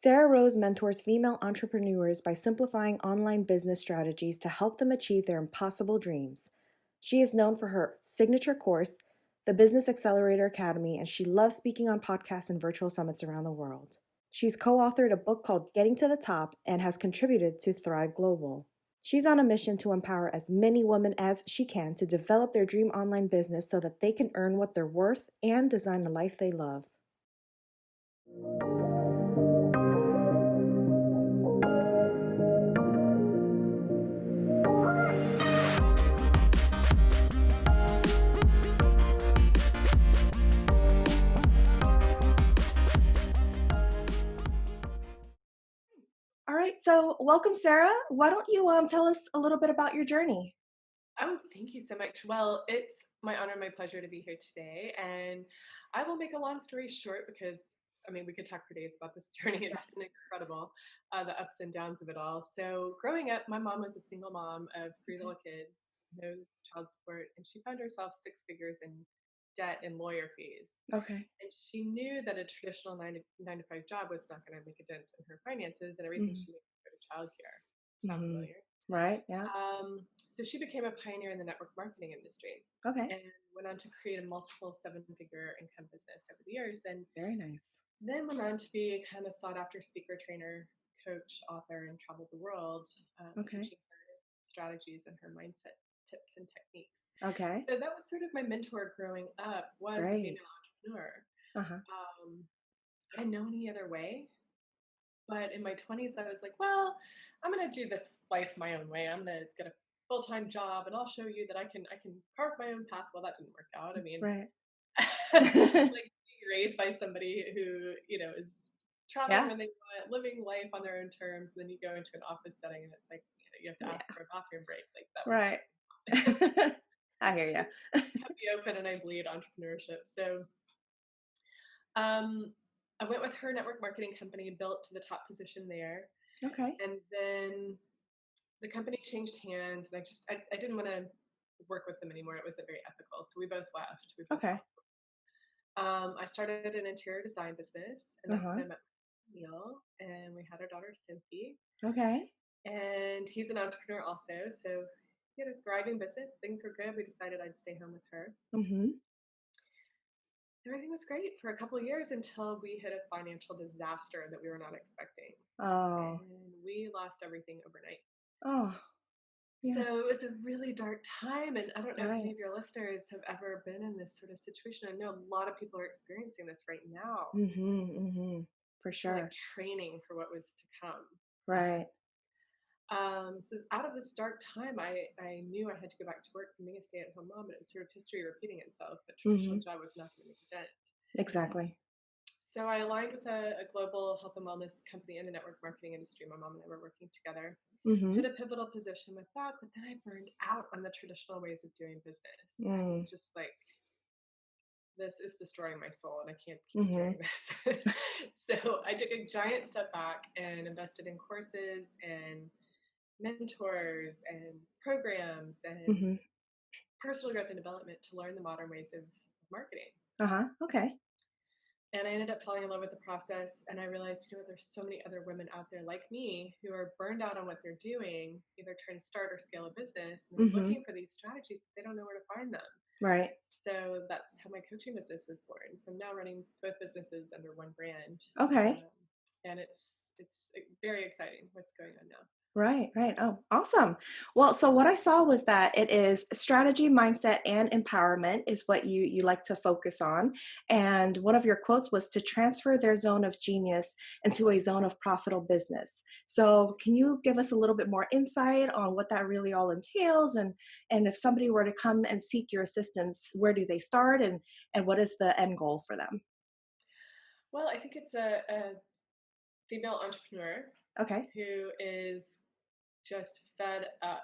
Sarah Rose mentors female entrepreneurs by simplifying online business strategies to help them achieve their impossible dreams. She is known for her signature course, the Business Accelerator Academy, and she loves speaking on podcasts and virtual summits around the world. She's co authored a book called Getting to the Top and has contributed to Thrive Global. She's on a mission to empower as many women as she can to develop their dream online business so that they can earn what they're worth and design the life they love. All right, so welcome, Sarah. Why don't you tell us a little bit about your journey? Oh, thank you so much. Well, it's my honor and my pleasure to be here today. And I will make a long story short because, we could talk for days about this journey. It's Yes. been incredible, the ups and downs of it all. So, growing up, my mom was a single mom of three Okay. little kids, no child support, and she found herself six figures in debt and lawyer fees. Okay. And she knew that a traditional nine to five job was not going to make a dent in her finances, and everything Hmm. she made would go to childcare. Sound Hmm. familiar? Right. Yeah. So she became a pioneer in the network marketing industry Okay. and went on to create a multiple seven-figure income business over the years, and Very nice. then went on to become a sought-after speaker, trainer, coach, author, and traveled the world Okay. teaching her strategies and her mindset tips and techniques. Okay. So that was sort of my mentor growing up, was a Great. female entrepreneur. Uh huh. Um, I didn't know any other way. But in my 20s, I was like, well, I'm going to do this life my own way. I'm going to get a full-time job and I'll show you that I can carve my own path. Well, that didn't work out. Right. Like being raised by somebody who, is traveling Yeah. when they want, living life on their own terms. And then you go into an office setting and it's like, you have to Yeah. ask for a bathroom break. Like that was Right. not I hear you. cut me open and I bleed entrepreneurship. So um, I went with her network marketing company, built to the top position there. Okay. And then the company changed hands, and I didn't want to work with them anymore. It wasn't very ethical, so we both left. We both Okay. left. I started an interior design business, and Uh that's huh. when I met Neil, and we had our daughter Cynthia. Okay. And he's an entrepreneur also, so he had a thriving business. Things were good. We decided I'd stay home with her. Mm-hmm. Everything was great for a couple of years until we hit a financial disaster that we were not expecting, Oh. and we lost everything overnight. Oh. Yeah. So it was a really dark time, and I don't know if any Right. of your listeners have ever been in this sort of situation. I know a lot of people are experiencing this right now. Mm-hmm. Mm-hmm. For Feel like sure. training for what was to come. Right. So out of this dark time, I knew I had to go back to work from being a stay-at-home mom, and it was sort of history repeating itself. That traditional Mm-hmm. job was not going to make a dent. Exactly. So I aligned with a global health and wellness company in the network marketing industry. My mom and I were working together. Mm-hmm. Hit a pivotal position with that, but then I burned out on the traditional ways of doing business. I was Mm. just like, this is destroying my soul and I can't keep Mm-hmm. doing this. So I took a giant step back and invested in courses and mentors and programs and Mm-hmm. personal growth and development to learn the modern ways of marketing. Uh-huh. Okay. And I ended up falling in love with the process. And I realized, there's so many other women out there like me who are burned out on what they're doing, either trying to start or scale a business, and they're Mm-hmm. looking for these strategies, but they don't know where to find them. Right. So that's how my coaching business was born. So I'm now running both businesses under one brand, Okay. um, and it's very exciting what's going on now. Right, right. Oh, awesome. Well, so what I saw was that it is strategy, mindset, and empowerment is what you like to focus on. And one of your quotes was to transfer their zone of genius into a zone of profitable business. So can you give us a little bit more insight on what that really all entails, and if somebody were to come and seek your assistance, where do they start, and what is the end goal for them? Well, I think it's a female entrepreneur Okay. who is just fed up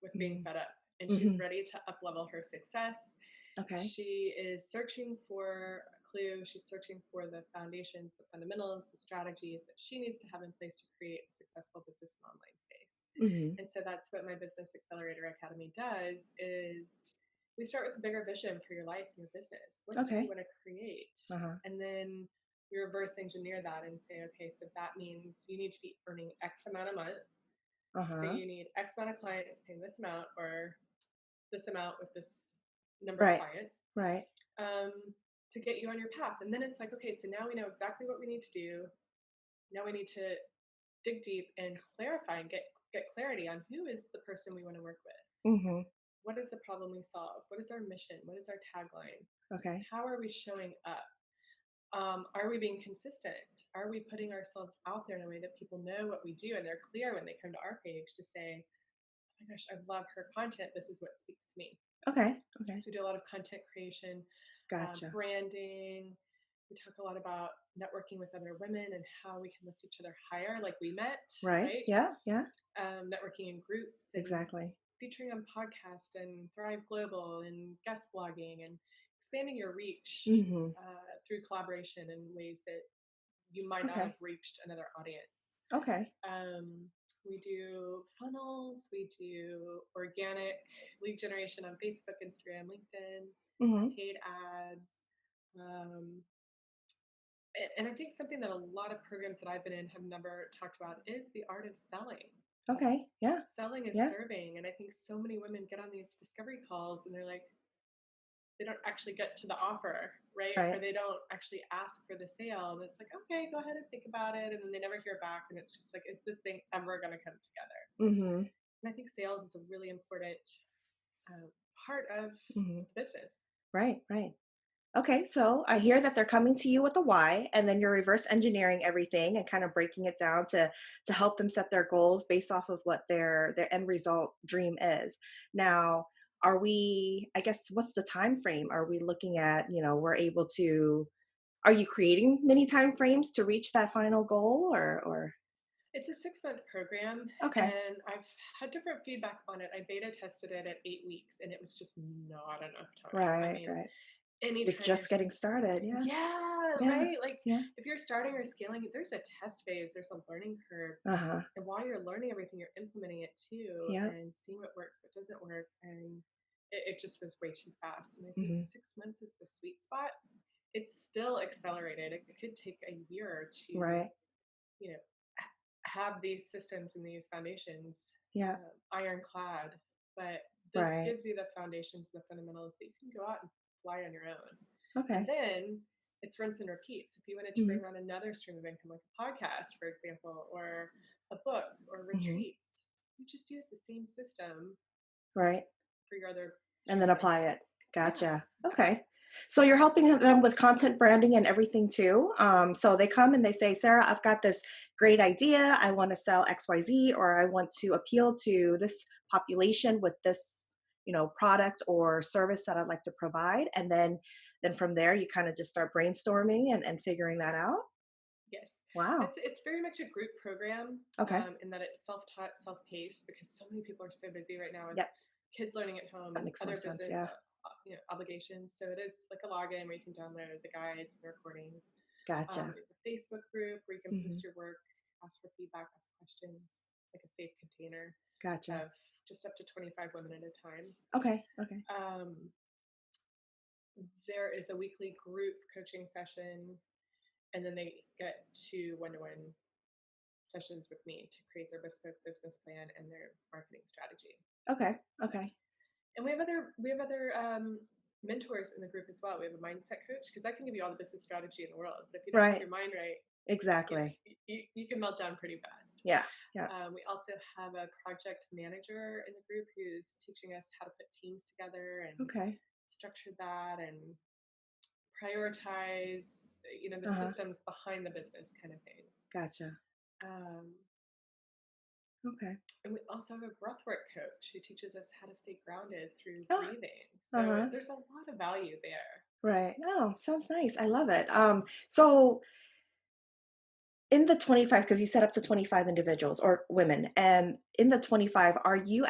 with being Mm-hmm. fed up, and she's Mm-hmm. ready to up level her success. Okay. She is searching for a clue. She's searching for the foundations, the fundamentals, the strategies that she needs to have in place to create a successful business in online space. Mm-hmm. And so that's what my Business Accelerator Academy does, is we start with a bigger vision for your life and your business. What do you Okay. want to create? Uh-huh. And then we reverse engineer that and say, okay, so that means you need to be earning X amount a month. So Uh-huh. you need X amount of clients paying this amount, or this amount with this number of Right. clients, Right. um, to get you on your path. And then it's like, okay, so now we know exactly what we need to do. Now we need to dig deep and clarify and get clarity on who is the person we want to work with. Mhm. What is the problem we solve? What is our mission? What is our tagline? Okay. How are we showing up? Are we being consistent? Are we putting ourselves out there in a way that people know what we do and they're clear when they come to our page to say, oh my gosh, I love her content. This is what speaks to me. Okay. Okay. So we do a lot of content creation, Gotcha. branding. We talk a lot about networking with other women and how we can lift each other higher, like we met, Right. right? Yeah. Yeah. Networking in groups and Exactly. featuring on podcasts and Thrive Global and guest blogging and expanding your reach Mhm. through collaboration in ways that you might not have Okay. reached another audience. Okay. Um, we do funnels, we do organic lead generation on Facebook, Instagram, LinkedIn, Mhm. paid ads. Um, and I think something that a lot of programs that I've been in have never talked about is the art of selling. Okay. Yeah. Selling is Yeah. serving. And I think so many women get on these discovery calls and they're like, they don't actually get to the offer, right? Or Right. they don't actually ask for the sale. And it's like, okay, go ahead and think about it. And then they never hear back. And it's just like, is this thing ever going to come together? Mhm. And I think sales is a really important uh, part of Mhm. business. Right. Right. Okay, so I hear that they're coming to you with a why, and then you're reverse engineering everything and kind of breaking it down to help them set their goals based off of what their end result dream is. Now, are we? I guess what's the time frame? Are we looking at? We're able to. Are you creating many time frames to reach that final goal, or? It's a 6 month program, Okay, and I've had different feedback on it. I beta tested it at 8 weeks, and it was just not enough time. I right, mean, right. You're anytime just getting started. Yeah, yeah, yeah, right? Like yeah. if you're starting or scaling, there's a test phase, there's a learning curve. Uh huh. And while you're learning everything, you're implementing it too Yeah. and seeing what works, what doesn't work. And it just was way too fast. And I think Hmm. 6 months is the sweet spot. It's still accelerated. It could take a year to, Right. you know, have these systems and these foundations Yeah. ironclad. But this Right. gives you the foundations, the fundamentals that you can go out and fly on your own. And Okay. then it's rinse and repeat. So if you wanted to Hmm. bring on another stream of income, like a podcast, for example, or a book or Hmm. retreats, you just use the same system Right. for your other And streams then of apply income. it. Yeah, Gotcha. exactly. Okay. So you're helping them with content branding and everything too. So they come and they say, Sarah, I've got this great idea. I want to sell XYZ, or I want to appeal to this population with this, product or service that I'd like to provide. And then from there you kind of just start brainstorming and figuring that out. Yes, Wow. it's very much a group program Okay. in that it's self-taught, self-paced because so many people are so busy right now with Yep. kids learning at home That and makes more other sense. business Yeah. obligations. So it is like a login where you can download the guides and the recordings. Gotcha. We have a Facebook group where you can Hmm. post your work, ask for feedback, ask questions. It's like a safe container Gotcha. of just up to 25 women at a time. Okay. Okay. Um, there is a weekly group coaching session, and then they get two one-to-one sessions with me to create their bespoke business plan and their marketing strategy. Okay. Okay. And we have other mentors in the group as well. We have a mindset coach because I can give you all the business strategy in the world, but if you don't have Right. your mind right, Exactly. you can melt down pretty fast. Yeah. Yeah. We also have a project manager in the group who's teaching us how to put teams together and Okay. structure that and prioritize, the Uh-huh. systems behind the business kind of thing. Gotcha. Um, Okay. and we also have a breathwork coach who teaches us how to stay grounded through Oh, breathing. So uh-huh. there's a lot of value there. Right. Oh, sounds nice. I love it. So in the 25, because you said up to 25 individuals or women, and in the 25, are you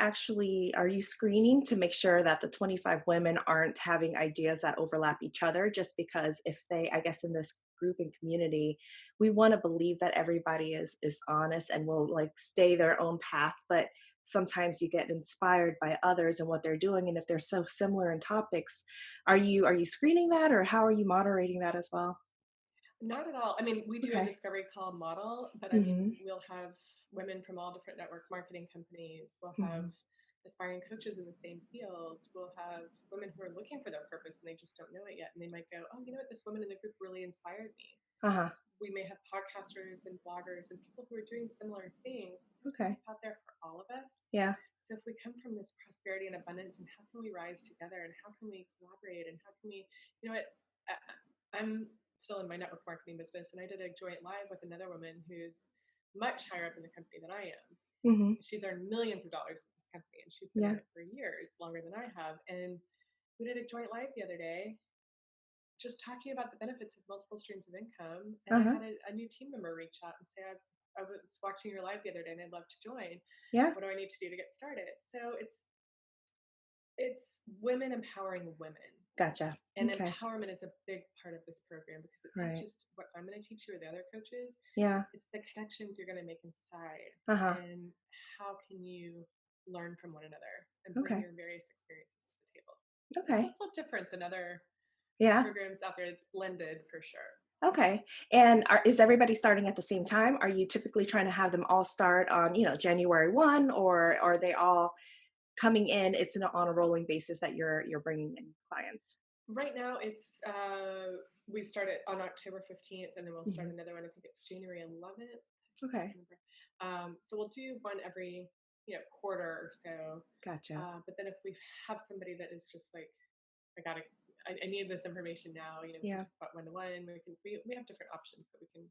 screening to make sure that the 25 women aren't having ideas that overlap each other? Just because if they, I guess in this group and community, we want to believe that everybody is honest and will like stay their own path, but sometimes you get inspired by others and what they're doing, and if they're so similar in topics, are you screening that, or how are you moderating that as well? Not at all. I mean, we do a Okay. discovery call model, but I mean, Mhm. we'll have women from all different network marketing companies. We'll have Mhm. aspiring coaches in the same field. We'll have women who are looking for their purpose and they just don't know it yet. And they might go, oh, you know what? This woman in the group really inspired me. Uh-huh. We may have podcasters and bloggers and people who are doing similar things. There's Okay. enough out there for all of us. Yeah. So if we come from this prosperity and abundance, and how can we rise together, and how can we collaborate, and how can we, you know what? I'm still in my network marketing business, and I did a joint live with another woman who's much higher up in the company than I am. Mhm. She's earned millions of dollars in this company, and she's been in Yeah. it for years, longer than I have. And we did a joint live the other day just talking about the benefits of multiple streams of income. And I Uh-huh. had a new team member reach out and say, I was watching your live the other day and I'd love to join. Yeah. What do I need to do to get started? So it's women empowering women. Gotcha. And Okay. empowerment is a big part of this program because it's not Right. just what I'm going to teach you or the other coaches, Yeah. it's the connections you're going to make inside Uh-huh. and how can you learn from one another and bring Okay. your various experiences to the table. So it's a Okay. little different than other Yeah. programs out there. It's blended for sure. Okay. And is everybody starting at the same time? Are you typically trying to have them all start on, January 1, or are they all coming in? It's on a rolling basis that you're bringing in clients. Right now, it's we start it on October 15th, and then we'll start Mhm. another one. I think it's January 11th. I can't Okay. remember. So we'll do one every quarter or so. Gotcha. But then if we have somebody that is just like, I gotta, I need this information now. We can Yeah. talk about one to one. We have different options that we can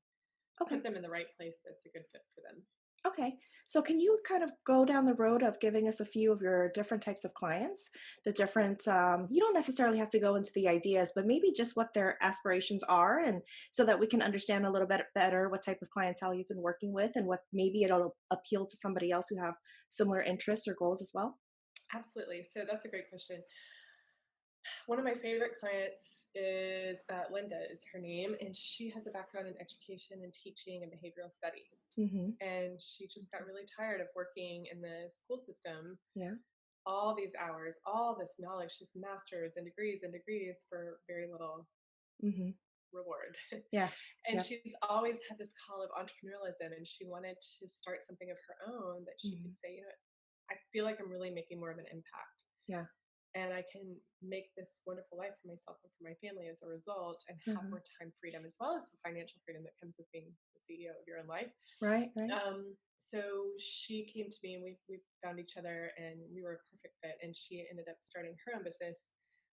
put Okay. them in the right place. That's a good fit for them. Okay. So can you kind of go down the road of giving us a few of your different types of clients, the different, you don't necessarily have to go into the ideas, but maybe just what their aspirations are, and so that we can understand a little bit better what type of clientele you've been working with and what maybe it'll appeal to somebody else who have similar interests or goals as well? Absolutely. So that's a great question. One of my favorite clients is Linda is her name, and she has a background in education and teaching and behavioral studies. Mm-hmm. And she just got really tired of working in the school system Yeah. all these hours, all this knowledge, she's masters and degrees for very little Mm-hmm. reward. Yeah. And Yeah. she's always had this call of entrepreneurialism, and she wanted to start something of her own that she Mm-hmm. could say, I feel like I'm really making more of an impact Yeah. and I can make this wonderful life for myself and for my family as a result and have Uh-huh. more time freedom as well as the financial freedom that comes with being the CEO of your own life. Right. Right. So she came to me and we found each other and we were a perfect fit. And she ended up starting her own business,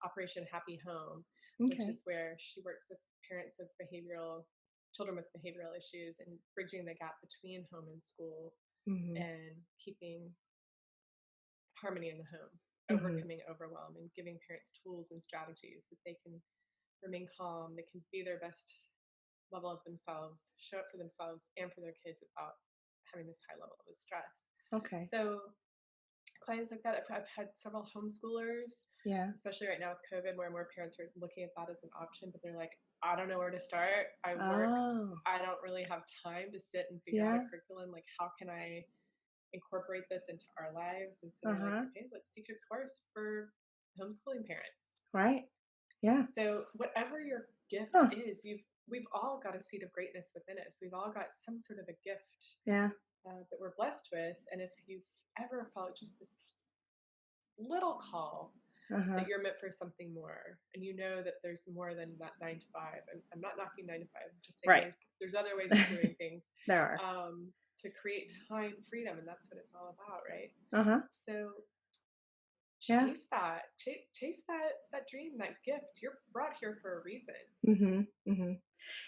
Operation Happy Home, which Okay. is where she works with parents of children with behavioral issues and bridging the gap between home and school Mm-hmm. and keeping harmony in the home, Mm-hmm. overcoming overwhelm, and giving parents tools and strategies that they can remain calm, they can be their best level of themselves, show up for themselves and for their kids without having this high level of stress. Okay. So clients like that, I've had several homeschoolers, Yeah. especially right now with COVID, where more parents are looking at that as an option, but they're like, I don't know where to start. I work, Oh. I don't really have time to sit and figure out a Yeah. curriculum. Like, how can I incorporate this into our lives? And so they're like, Uh-huh. okay, let's teach a course for homeschooling parents. Right. Yeah. So whatever your gift Huh. is, we've all got a seed of greatness within us. We've all got some sort of a gift Yeah. that we're blessed with. And if you've ever felt just this little call Uh-huh. that you're meant for something more, and you know that there's more than that 9 to 5. I'm not knocking 9 to 5. I'm just saying Right. there's other ways of doing things There are. to create time freedom, and that's what it's all about, right? Uh-huh. So Yeah. chase that dream, that gift. You're brought here for a reason. Mhm. Mhm.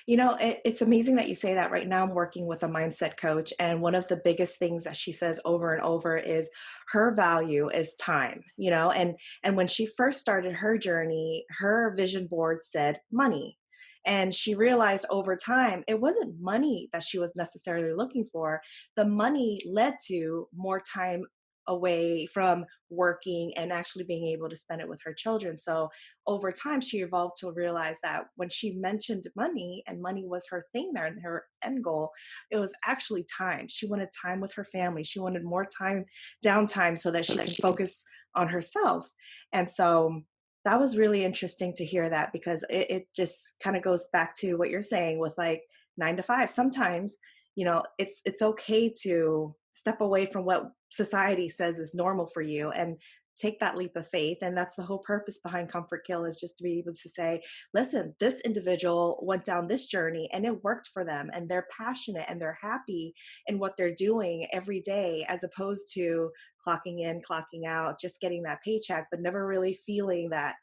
It's amazing that you say that. Right now I'm working with a mindset coach, and one of the biggest things that she says over and over is her value is time, and when she first started her journey, her vision board said money. And she realized over time it wasn't money that she was necessarily looking for. The money led to more time away from working and actually being able to spend it with her children. So over time she evolved to realize that when she mentioned money and money was her thing there and her end goal, it was actually time. She wanted time with her family. She wanted more time, downtime, so that she can focus on herself. And so That was really interesting to hear that because it just kind of goes back to what you're saying with like 9 to 5. Sometimes, it's okay to step away from what society says is normal for you and take that leap of faith. And that's the whole purpose behind Comfort Kill, is just to be able to say, listen, this individual went down this journey and it worked for them and they're passionate and they're happy in what they're doing every day, as opposed to clocking in, clocking out, just getting that paycheck, but never really feeling that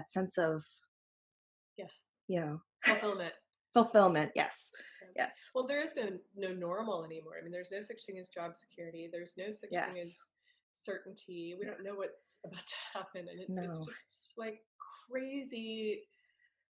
sense of, Yeah, you know, fulfillment. fulfillment. Yes. Yeah. Yes. Well, there is no normal anymore. I mean, there's no such thing as job security. There's no such thing Yes. as certainty. We Yeah. don't know what's about to happen, and it's No. just like crazy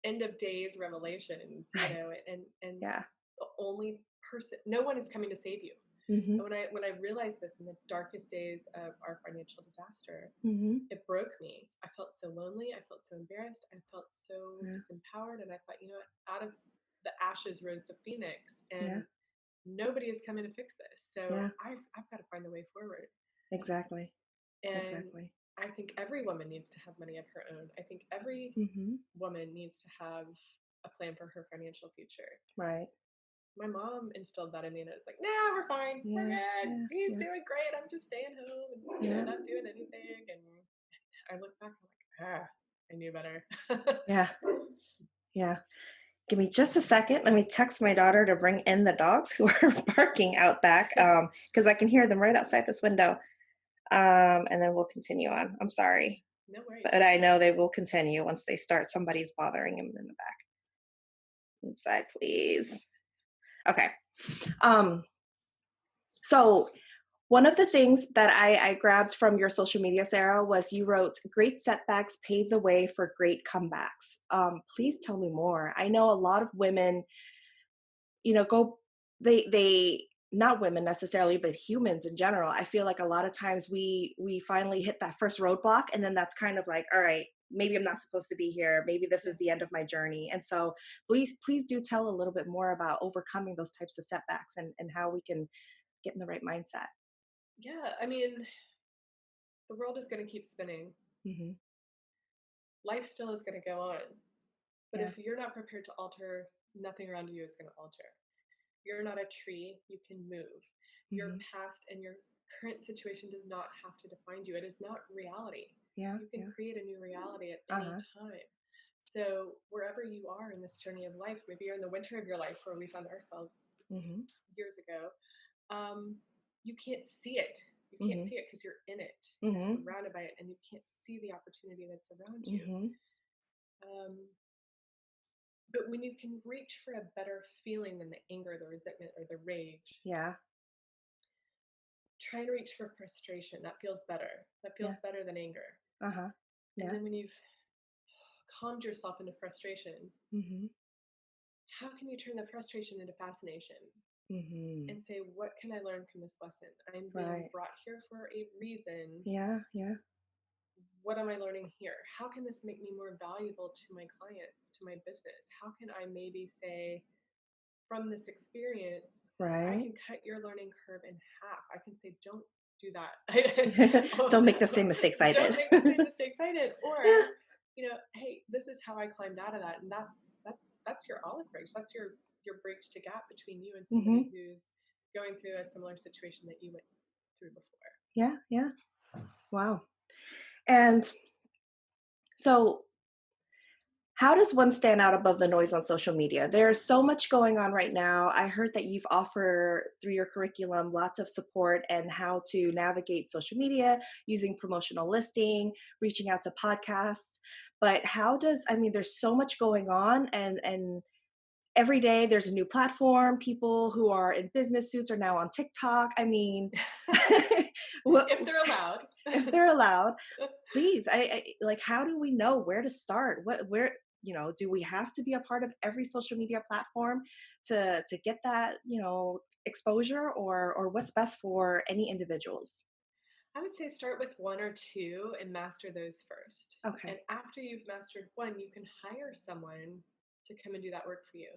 end of days revelations, Right. and Yeah. the only person, no one is coming to save you. Mm-hmm. And when I realized this in the darkest days of our financial disaster, Mm-hmm. it broke me. I felt so lonely. I felt so embarrassed. I felt so Yeah. disempowered. And I thought, what? Out of the ashes rose the phoenix, Yeah. and nobody is coming to fix this. So Yeah. I've got to find the way forward. Exactly. And Exactly. I think every woman needs to have money of her own. I think every Mm-hmm. woman needs to have a plan for her financial future. Right. My mom instilled that in me, and it's like, "No, we're fine. We're Yeah. good. Yeah. He's Yeah. doing great. I'm just staying home and Yeah. not doing anything." And I look back, I'm like, I knew better. Yeah. Yeah. Give me just a second. Let me text my daughter to bring in the dogs who are barking out back, because I can hear them right outside this window. And then we'll continue on. I'm sorry, No worries. but I know they will continue once they start. Somebody's bothering them in the back. Inside, please. Okay. Um, so one of the things that I grabbed from your social media, Sarah, was you wrote, "Great setbacks pave the way for great comebacks." Please tell me more. I know a lot of women, go, they not women necessarily, but humans in general. I feel like a lot of times we finally hit that first roadblock, and then that's kind of like, all right, maybe I'm not supposed to be here. Maybe this is the end of Yes. my journey. And so please do tell a little bit more about overcoming those types of setbacks and how we can get in the right mindset. Yeah. I mean, the world is going to keep spinning. Hmm. Life still is going to go on. But Yeah. if you're not prepared to alter, nothing around you is going to alter. You're not a tree, you can move. Your Hmm. past and your current situation does not have to define you. It is not reality. Yeah. You can Yeah. create a new reality at any Uh-huh. time. So, wherever you are in this journey of life, maybe you're in the winter of your life where we found ourselves Hmm. years ago, um, you can't see it. You can't Hmm. see it because you're in it. You're Hmm. surrounded by it, and you can't see the opportunity that's around you. Hmm. Um, but when you can reach for a better feeling than the anger, the resentment, or the rage, Yeah. try and reach for frustration. That feels better. That Yeah. feels better than anger. Uh-huh. And Yeah. then when you've calmed yourself into frustration, Hmm. how can you turn the frustration into fascination Hmm. and say, what can I learn from this lesson? I'm being Right. brought here for a reason. Yeah. Yeah. What am I learning here? How can this make me more valuable to my clients, to my business? How can I maybe say, from this experience, I Right. can cut your learning curve in half. I can say, don't do that. Don't make the same mistakes I Don't did. make the same mistakes I did. Yeah. Or, hey, this is how I climbed out of that. And that's your olive branch. That's your bridge to gap between you and somebody Hmm. who's going through a similar situation that you went through before. Yeah. Yeah. Wow. And so, how does one stand out above the noise on social media? There's so much going on right now. I heard that you've offered through your curriculum lots of support and how to navigate social media using promotional listing, reaching out to podcasts. But there's so much going on, and every day there's a new platform. People who are in business suits are now on TikTok. I mean, what, If they're allowed. if they're allowed, please, I like, how do we know where to start? Where, do we have to be a part of every social media platform to get that, exposure, or what's best for any individuals? I would say start with one or two and master those first. And Okay. after you've mastered one, you can hire someone to come and do that work for you.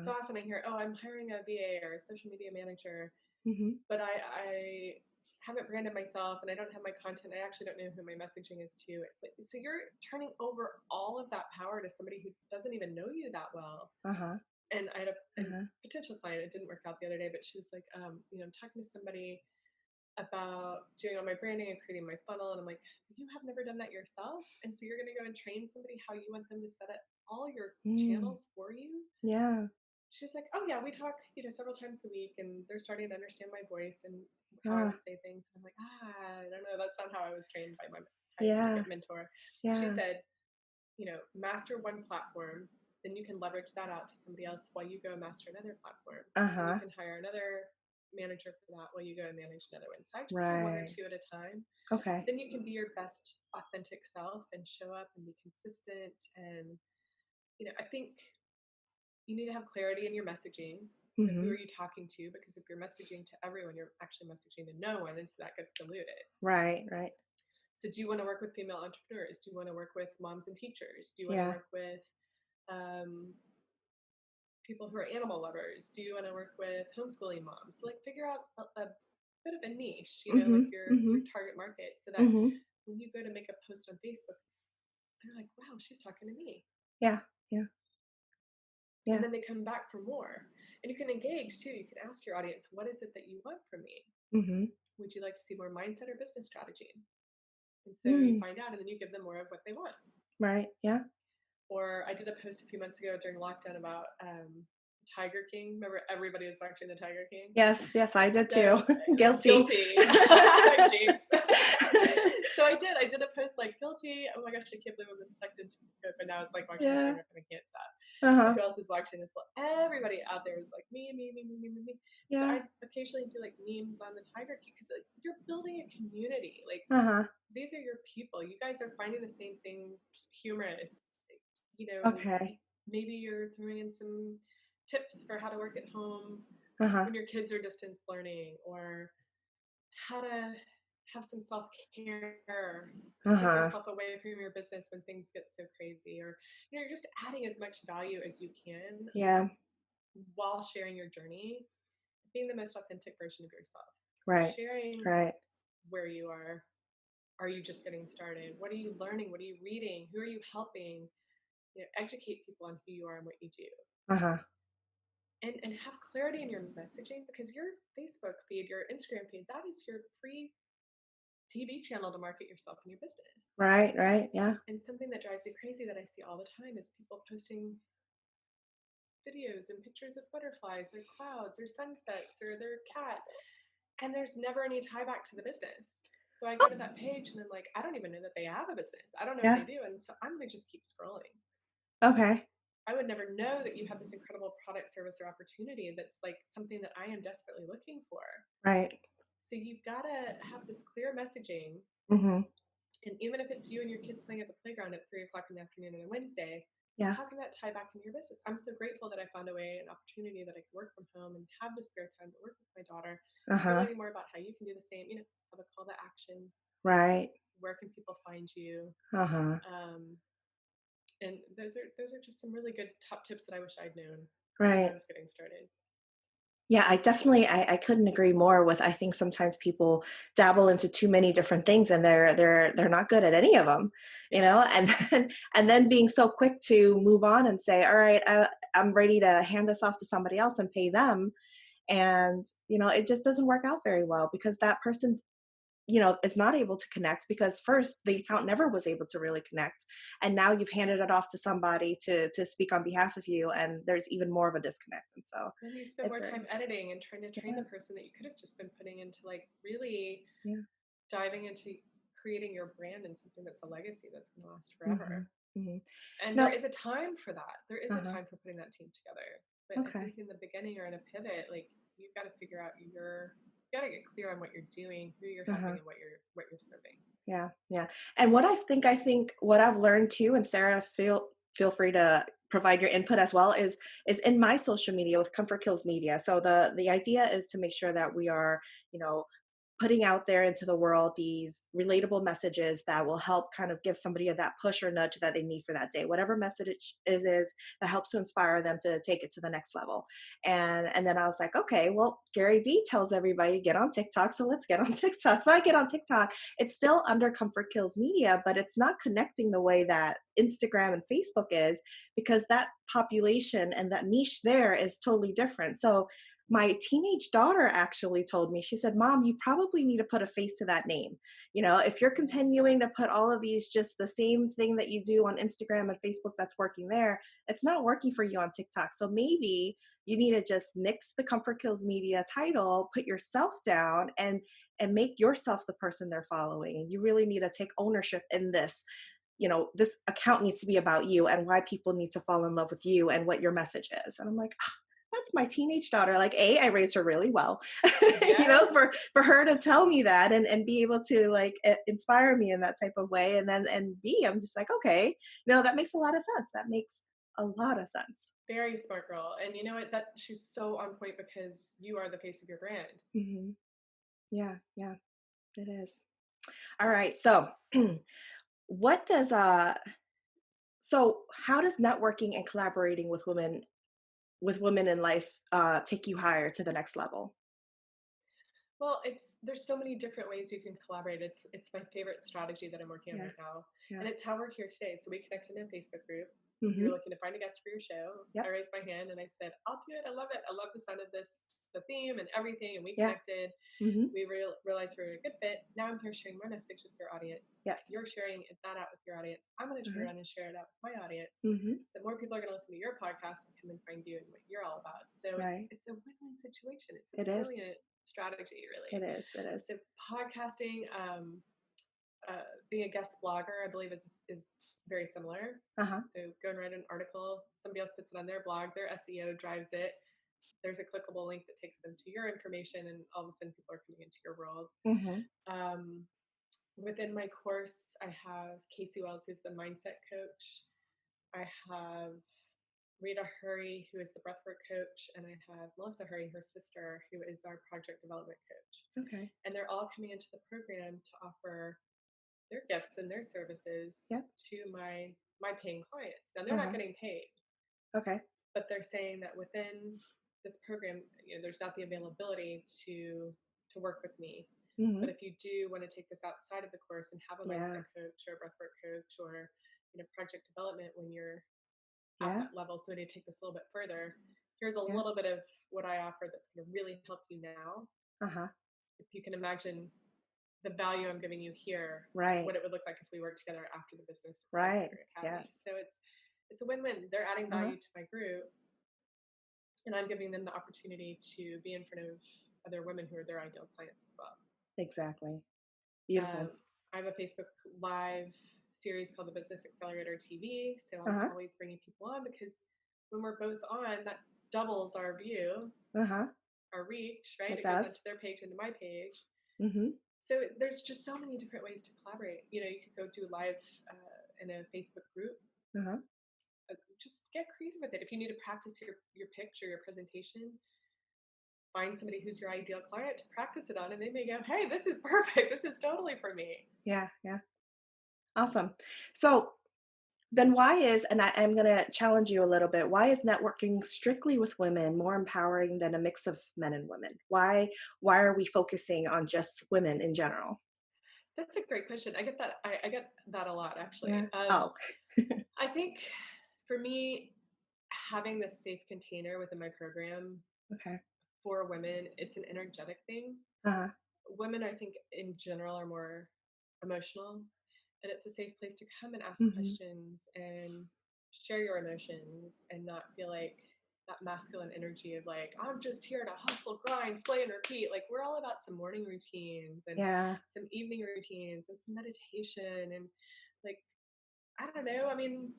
So Uh-huh. often I hear, oh, I'm hiring a VA or a social media manager, Hmm. but I haven't branded myself and I don't have my content. I actually don't know who my messaging is to. But, so you're turning over all of that power to somebody who doesn't even know you that well. Uh-huh. And I had a Uh-huh. potential client. It didn't work out the other day, but she was like, I'm talking to somebody about doing all my branding and creating my funnel. And I'm like, you have never done that yourself. And so you're going to go and train somebody how you want them to set up all your Mm. channels for you. Yeah. She was like, oh yeah, we talk, several times a week and they're starting to understand my voice and how I Ah, would say things. And I'm like, I don't know. That's not how I was trained by my high yeah. ticket mentor. She Yeah. said, master one platform, then you can leverage that out to somebody else while you go master another platform. And you Uh-huh. can hire another manager for that while you go and manage another one. So I just say one or Right. two at a time. Okay. Then you can be your best authentic self and show up and be consistent. And, I think you need to have clarity in your messaging. So who Mm-hmm. are you talking to? Because if you're messaging to everyone, you're actually messaging to no one, and so that gets diluted. Right, right. So do you want to work with female entrepreneurs? Do you want to work with moms and teachers? Do you want to Yeah. work with um, people who are animal lovers? Do you want to work with homeschooling moms? So like figure out a bit of a niche, Mm-hmm. like your Mm-hmm. target market, so that Mm-hmm. when you go to make a post on Facebook, they're like, "Wow, she's talking to me," Yeah. Yeah. and Yeah. then they come back for more. And you can engage too. You can ask your audience, "What is it that you want from me? Mm-hmm. Would you like to see more mindset or business strategy?" And so you Mm. find out, and then you give them more of what they want. Right. Yeah. Or I did a post a few months ago during lockdown about Tiger King. Remember, everybody was watching the Tiger King. Yes, yes, I did too. So Guilty. guilty, James. So I did a post like guilty. Oh my gosh, I can't believe I've been sucked into it, but now it's like watching Yeah. train wreck and I can't stop. Uh-huh. Who else is watching this? Well, everybody out there is like me, me, me, me, me, me, me. So Yeah. I occasionally do like memes on the Tiger King because like, you're building a community. Like Uh-huh. these are your people. You guys are finding the same things humorous. You know, Okay. maybe you're throwing in some tips for how to work at home Uh-huh. when your kids are distance learning, or how to have some self care to take Uh-huh. yourself away from your business when things get so crazy, or you're just adding as much value as you can Yeah. while sharing your journey, being the most authentic version of yourself. So Right. sharing Right. where you are you just getting started? What are you learning? What are you reading? Who are you helping? Educate people on who you are and what you do. Uh-huh. And have clarity in your messaging, because your Facebook feed, your Instagram feed, that is your free TV channel to market yourself and your business. Right, right. Yeah. And something that drives me crazy that I see all the time is people posting videos and pictures of butterflies or clouds or sunsets or their cat, and there's never any tie back to the business. So I go to that page and I'm like, I don't even know that they have a business. I don't know what Yeah. they do. And so I'm going to just keep scrolling. Okay. I would never know that you have this incredible product, service, or opportunity that's like something that I am desperately looking for. Right. So you've got to have this clear messaging. Mm-hmm. And even if it's you and your kids playing at the playground at 3 o'clock in the afternoon on a Wednesday, Yeah. how can that tie back into your business? I'm so grateful that I found a way, an opportunity that I could work from home and have the spare time to work with my daughter. If you're Uh-huh. learning more about how you can do the same, have a call to action. Right. Where can people find you? Uh-huh. Um, and those are just some really good top tips that I wish I'd known when I Right. was getting started. Yeah, I couldn't agree more with I think sometimes people dabble into too many different things and they're not good at any of them, Yeah. and then being so quick to move on and say, all right, I'm ready to hand this off to somebody else and pay them. And, it just doesn't work out very well because that person is not able to connect because first the account never was able to really connect. And now you've handed it off to somebody to speak on behalf of you. And there's even more of a disconnect. And so Then you spend it's more time editing and trying to train yeah, the person that you could have just been putting into like really yeah. diving into creating your brand and something that's a legacy that's going to last Hmm. forever. Hmm. And there No. is a time for that. There is a Uh-huh. time for putting that team together. But I Okay. think in the beginning or in a pivot, like you've got to figure out you got to get clear on what you're doing, who you're Uh-huh. helping, and what you're serving. Yeah, yeah. And what I think what I've learned too, and Sarah, feel free to provide your input as well, is in my social media with Comfort Kills Media. So the idea is to make sure that we are, you know, putting out there into the world these relatable messages that will help kind of give somebody that push or nudge that they need for that day, whatever message is that helps to inspire them to take it to the next level. And then I was like, okay, well, Gary Vee tells everybody to get on TikTok, so let's get on TikTok. So I get on TikTok. It's still under Comfort Kills Media, but it's not connecting the way that Instagram and Facebook is, because that population and that niche there is totally different. So my teenage daughter actually told me, she said, Mom, you probably need to put a face to that name. If you're continuing to put all of these, just the same thing that you do on Instagram and Facebook that's working there, it's not working for you on TikTok. So maybe you need to just nix the Comfort Kills Media title, put yourself down, and make yourself the person they're following. And you really need to take ownership in this. This account needs to be about you and why people need to fall in love with you and what your message is. And I'm like, that's my teenage daughter. Like, I raised her really well, Yes. for her to tell me that and be able to like inspire me in that type of way. And B, I'm just like, okay, no, that makes a lot of sense. That makes a lot of sense. Very smart girl. And you know what? That she's so on point because you are the face of your brand. Hmm. Yeah, yeah, it is. All right. So what does so how does networking and collaborating with women in life take you higher to the next level? Well, there's so many different ways you can collaborate. It's my favorite strategy that I'm working on Yeah, right now, yeah. and it's how we're here today. So we connected in a Facebook group. You're Hmm. looking to find a guest for your show. I Yep. raised my hand and I said, "I'll do it. I love it. I love the sound of this, the theme, and everything." And we Yeah. connected. Hmm. We realized we were a good fit. Now I'm here sharing my message with your audience. Yes. You're sharing that out with your audience. I'm going to turn Uh-huh. around and share it out with my audience. Hmm. So more people are going to listen to your podcast and come and find you and what you're all about. So it's Right. it's a win-win situation. It's a It is. brilliant strategy, really. It is. It is. So podcasting, being a guest blogger, I believe is very similar. Uh-huh. So go and write an article. Somebody else puts it on their blog. Their SEO drives it. There's a clickable link that takes them to your information, and all of a sudden people are coming into your world. Hmm. Um, Within my course, I have Casey Wells, who's the mindset coach. I have Rita Hurry, who is the breathwork coach, and I have Melissa Hurry, her sister, who is our project development coach. Okay. And they're all coming into the program to offer their gifts and their services Yep. to my paying clients. Now they're not Uh-huh. getting paid, Okay. but they're saying that within this program, there's not the availability to work with me. Hmm. But if you do want to take this outside of the course and have a Yeah. mindset coach or a breathwork coach or project development when you're at Yeah. that level, so to take this a little bit further, here's a Yeah. little bit of what I offer that's going to really help you now. Uh-huh. If you can imagine the value I'm giving you here, Right. what it would look like if we worked together after the Business Right. Accelerator Academy. Yes. So it's a win-win. They're adding Uh-huh. value to my group, and I'm giving them the opportunity to be in front of other women who are their ideal clients as well. Exactly. Beautiful. Um, I have a Facebook Live series called the Business Accelerator TV, so I'm Uh-huh. always bringing people on because when we're both on, that doubles our view, Uh-huh. our reach, right? It It goes does. onto their page, into my page. Mm-hmm. So there's just so many different ways to collaborate. You could go do live in a Facebook group. Uh-huh. Just get creative with it. If you need to practice your pitch or your presentation, find somebody who's your ideal client to practice it on, and they may go, "Hey, this is perfect. This is totally for me." Yeah. Yeah. Awesome. So then and I'm going to challenge you a little bit. Why is networking strictly with women more empowering than a mix of men and women? Why are we focusing on just women in general? That's a great question. I get that. I get that a lot, actually. Yeah. Oh, I think for me, having this safe container within my program okay. for women, it's an energetic thing. Uh-huh. Women, I think, in general, are more emotional, and it's a safe place to come and ask Hmm. questions and share your emotions and not feel like that masculine energy of like, I'm just here to hustle, grind, slay, and repeat. Like, we're all about some morning routines and Yeah. some evening routines and some meditation and like, I don't know. I mean,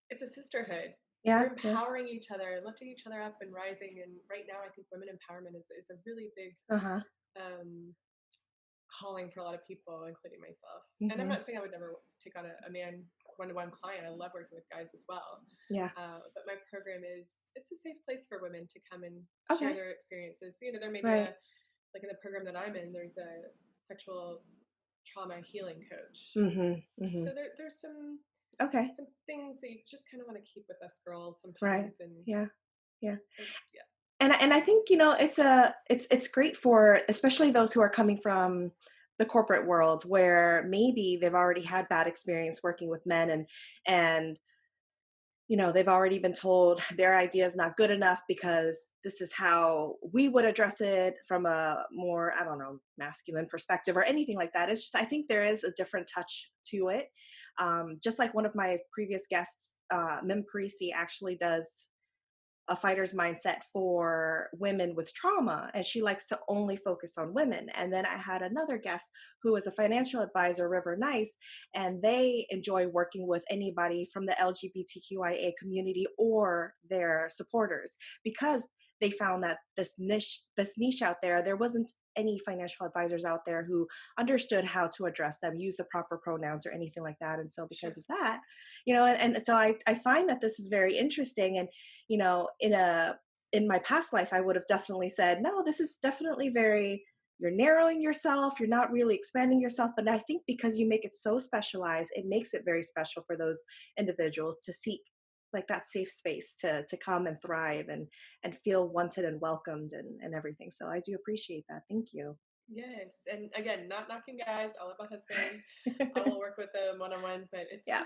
it's a sisterhood. We're Yeah. Yeah. empowering each other, lifting each other up and rising. And right now, I think women empowerment is a really big Uh-huh. um, calling for a lot of people, including myself. And I'm Hmm. not saying I would never take on a man one-to-one client. I love working with guys as well. Yeah. But my program it's a safe place for women to come and share Okay. their experiences. There may be Right. like in the program that I'm in, there's a sexual trauma healing coach. Mm-hmm. Mm-hmm. So there's Okay. some things that you just kind of want to keep with us girls Right. sometimes, and Yeah. Yeah. yeah, And I think, it's great for especially those who are coming from the corporate world where maybe they've already had bad experience working with men, and they've already been told their idea is not good enough because this is how we would address it from a more, I don't know, masculine perspective or anything like that. It's just, I think there is a different touch to it. Just like one of my previous guests, Mim Parisi, actually does a fighter's mindset for women with trauma, and she likes to only focus on women. And then I had another guest who is a financial advisor, River Nice, and they enjoy working with anybody from the LGBTQIA community or their supporters, because they found that this niche out there wasn't any financial advisors out there who understood how to address them, use the proper pronouns or anything like that. And so sure, because of that, and so I find that this is very interesting. And in my past life, I would have definitely said, no, this is definitely very, you're narrowing yourself, you're not really expanding yourself. But I think because you make it so specialized, it makes it very special for those individuals to seek like that safe space to come and thrive and feel wanted and welcomed and everything. So I do appreciate that. Thank you. yes. And again, not knocking guys. I love my husband. I will work with them one on one, but Yeah.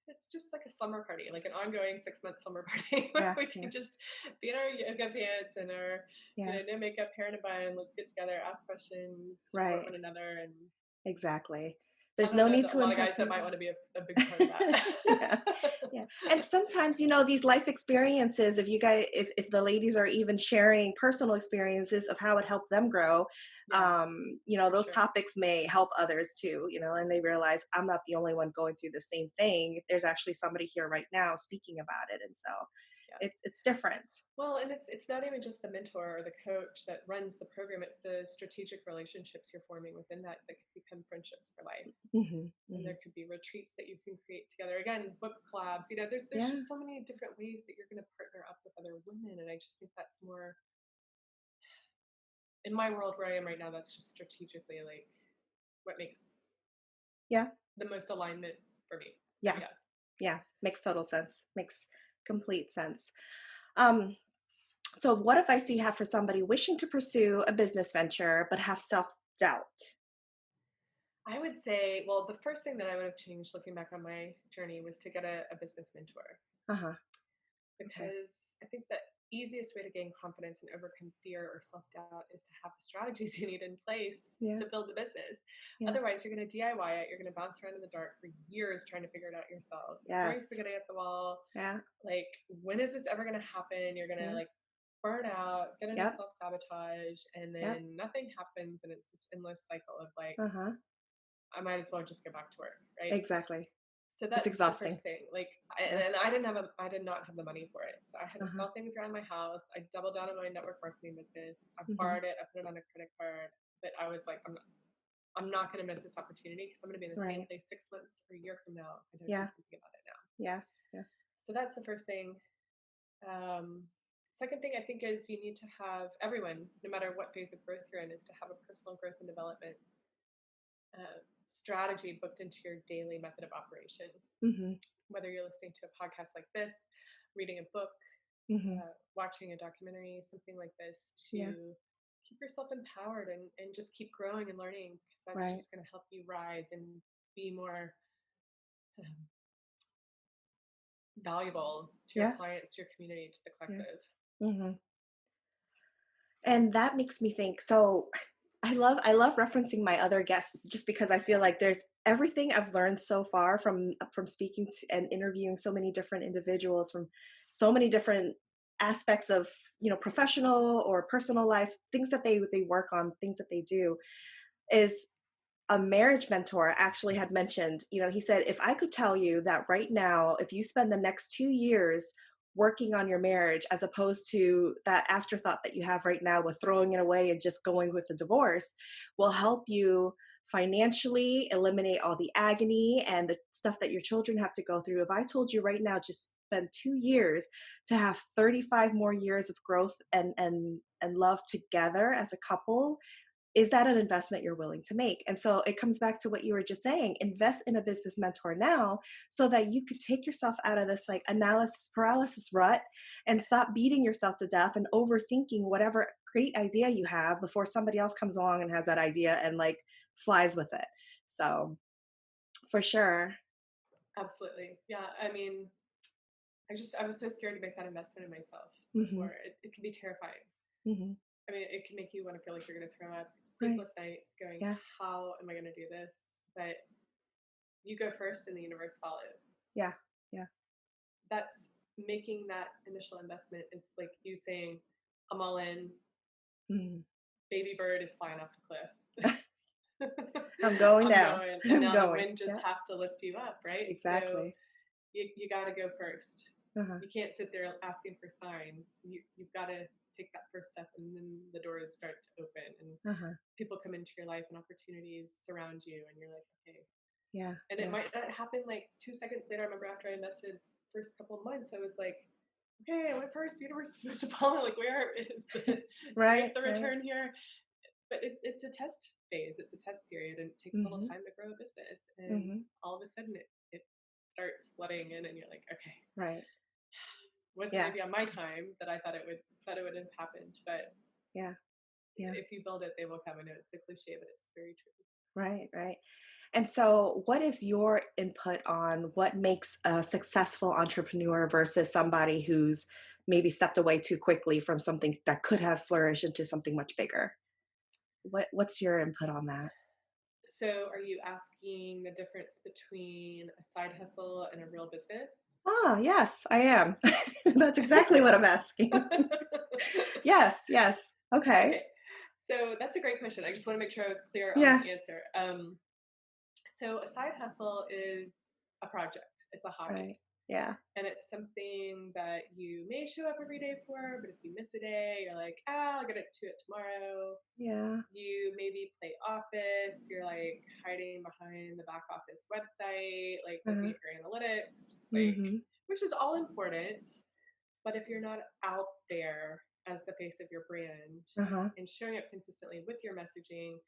it's just like a slumber party, like an ongoing 6 month slumber party where Yeah. we Yeah. can just be in our yoga pants and our Yeah. no makeup, hair in a bun. Let's get together, ask questions, support Right. one another, and Exactly. I There's don't no know need that a to lot of impress guys that might anybody. want to be a big part of that. Yeah. Yeah. And sometimes, these life experiences, if you guys, if the ladies are even sharing personal experiences of how it helped them grow, Yeah, for those sure. topics may help others too, and they realize I'm not the only one going through the same thing. There's actually somebody here right now speaking about it. And so Yeah. it's different. Well, and it's not even just the mentor or the coach that runs the program. It's the strategic relationships you're forming within that that could become friendships for life. Hmm. And Hmm. there could be retreats that you can create together. Again, book collabs. There's Yeah. just so many different ways that you're going to partner up with other women, and I just think that's more in my world where I am right now. That's just strategically like what makes Yeah. the most alignment for me. But Yeah. yeah, Yeah. Makes total sense. Makes complete sense. Um, So, what advice do you have for somebody wishing to pursue a business venture but have self doubt? I would say, well, the first thing that I would have changed looking back on my journey was to get a business mentor, Uh huh. Okay. because I think the easiest way to gain confidence and overcome fear or self doubt is to have the strategies you need in place Yeah. to build the business. Yeah. Otherwise, you're going to DIY it. You're going to bounce around in the dark for years trying to figure it out yourself, throwing Yes. spaghetti at the wall. Yeah. Like, when is this ever going to happen? You're going to Yeah. like burn out, get into Yep. self sabotage, and Yep. then nothing happens. And it's this endless cycle of like, Uh huh. I might as well just go back to work, right? Exactly. So It's that's the exhausting. first thing. Like, Yeah. and I did not have the money for it. So I had Uh to huh. sell things around my house. I doubled down on my network marketing business. I Hmm. borrowed it. I put it on a credit card. But I was like, I'm not going to miss this opportunity because I'm going to be in the same Right. place 6 months or a year from now if I don't do Yeah. something about it now. Yeah. Yeah. So that's the first thing. Um, Second thing I think is you need to have everyone, no matter what phase of growth you're in, is to have a personal growth and development strategy booked into your daily method of operation. Hmm. Whether you're listening to a podcast like this, reading a book, Hmm. watching a documentary, something like this, Yeah. to keep yourself empowered and just keep growing and learning, because that's Right. just going to help you rise and be more valuable to your Yeah. clients, to your community, to the Yeah. collective. Hmm. And that makes me think. So, I love referencing my other guests just because I feel like there's everything I've learned so far from speaking to and interviewing so many different individuals from so many different aspects of professional or personal life, things that they work on, things that they do, is a marriage mentor actually had mentioned, he said, if I could tell you that right now, if you spend the next 2 years working on your marriage, as opposed to that afterthought that you have right now with throwing it away and just going with a divorce, will help you financially eliminate all the agony and the stuff that your children have to go through. If I told you right now, just spend 2 years to have 35 more years of growth and and love together as a couple, is that an investment you're willing to make? And so it comes back to what you were just saying, invest in a business mentor now so that you could take yourself out of this like analysis paralysis rut and stop Yes. beating yourself to death and overthinking whatever great idea you have before somebody else comes along and has that idea and like flies with it. So for sure. Absolutely. Yeah. I mean, I was so scared to make that investment in myself Hmm. before. It can be terrifying. Hmm. I mean, it can make you want to feel like you're going to throw up, Right. sleepless nights going, Yeah. how am I going to do this? But you go first and the universe follows. Yeah. Yeah. That's making that initial investment is like you saying, I'm all in, Hmm. baby bird is flying off the cliff. I'm going I'm down. going. And I'm now the going. wind just Yeah. has to lift you up, right? So Exactly. you got to go first. Uh-huh. You can't sit there asking for signs. You've got to take that first step, and then the doors start to open and Uh-huh. people come into your life and opportunities surround you and you're like, okay. Yeah. And it Yeah. might not happen like 2 seconds later. I remember after I invested first couple of months, I was like, okay, I went first. The universe is supposed to follow. Like, where's Right. the Right. return here? But it's a test phase. It's a test period, and it takes a little Mhm. time to grow a business. And Mhm. all of a sudden, it starts flooding in, and you're like, okay, Right. wasn't Yeah. maybe on my time that I thought it would have happened, but Yeah. Yeah. if you build it, they will come. I know it's a cliche, but it's very true. Right. Right. And so, what is your input on what makes a successful entrepreneur versus somebody who's maybe stepped away too quickly from something that could have flourished into something much bigger? What's your input on that? So, are you asking the difference between a side hustle and a real business? Ah, yes, I am. That's exactly what I'm asking. Yes. Yes. Okay. Okay, so that's a great question. I just want to make sure I was clear on Yeah. the answer. So, a side hustle is a project, it's a hobby. Right. Yeah. And it's something that you may show up every day for, but if you miss a day, you're like, ah, I'll get to it tomorrow. Yeah. You maybe play office, you're like hiding behind the back office website, like looking Uh-huh. at your analytics, like, Mhm. which is all important. But if you're not out there as the face of your brand Uh-huh. and showing up consistently with your messaging,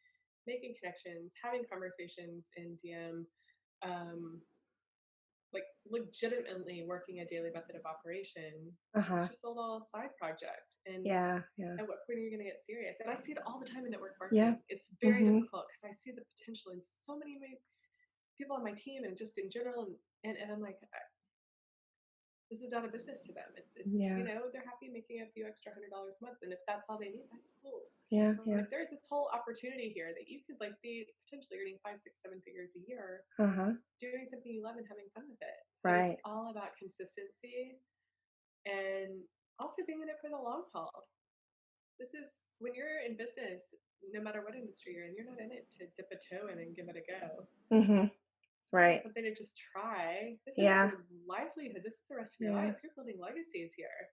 making connections, having conversations in DM, um, like legitimately working a daily method of operation, it's Uh-huh. just a little side project. And Yeah. Yeah. at what point are you going to get serious? And I see it all the time in network Yeah. marketing. It's very Mhm. difficult because I see the potential in so many people on my team and just in general. And I'm like, this is not a business to them. It's Yeah. they're happy making a few extra $100 a month, and if that's all they need, that's cool. Yeah. I'm Yeah. like, there's this whole opportunity here that you could like be potentially earning 5, 6, 7 figures a year Uh-huh. doing something you love and having fun with it. But it's Right. all about consistency and also being in it for the long haul. This is when you're in business, no matter what industry you're in, you're not in it to dip a toe in and give it a go. Mhm. It's Right. something to just try. This is Yeah. your livelihood. This is the rest of your Yeah. life. You're building legacies here.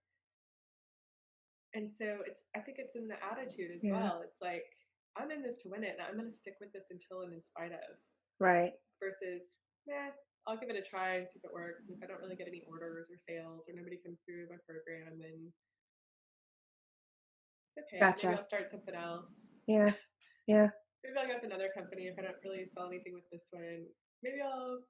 And so I think it's in the attitude as Yeah. well. It's like, I'm in this to win it and I'm going to stick with this until and in spite of Right. versus, yeah, I'll give it a try and see if it works. And if I don't really get any orders or sales or nobody comes through my program, then it's okay. Maybe Gotcha. I'll start something else. Yeah. Yeah. Maybe I'll get another company if I don't really sell anything with this one. Maybe I'll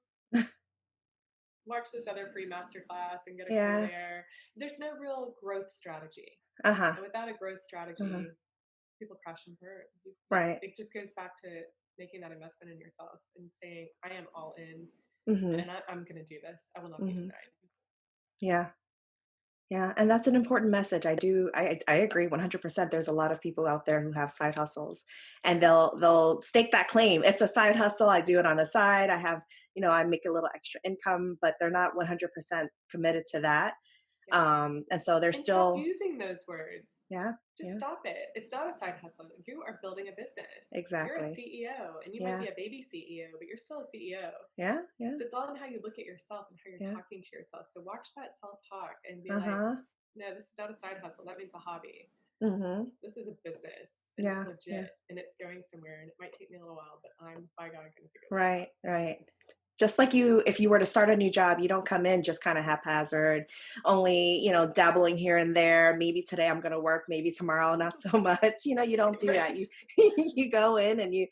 watch this other free masterclass and get a career Yeah. there. There's no real growth strategy. Uh-huh. And without a growth Uh-huh. strategy, people crash and burn. Right. It just goes back to making that investment in yourself and saying, I am all in Mhm. and I'm going to do this. I will not be Mhm. denied. Yeah. Yeah, and that's an important message. I agree 100%. There's a lot of people out there who have side hustles and they'll stake that claim. It's a side hustle. I do it on the side. I have, I make a little extra income, but they're not 100% committed to that. Yes. And so they're And stop still, using those words. yeah, Just yeah, stop it. It's not a side hustle. You are building a business. You're a exactly. CEO and you might Yeah, be a baby CEO, but you're still a CEO. yeah, yeah, So it's all in how you look at yourself and how you're yeah. talking to yourself. So watch that self talk and be like, Uh-huh. no, this is not a side hustle. That means a hobby. Mm-hmm. This is a business and it's Yeah, yeah. legit and it's going somewhere and it might take me a little while, but I'm by God going to figure this Right, out. right. Just like you, if you were to start a new job, you don't come in just kind of haphazard, only, dabbling here and there. Maybe today I'm going to work, maybe tomorrow not so much. You don't do that. Right. You you go in and you're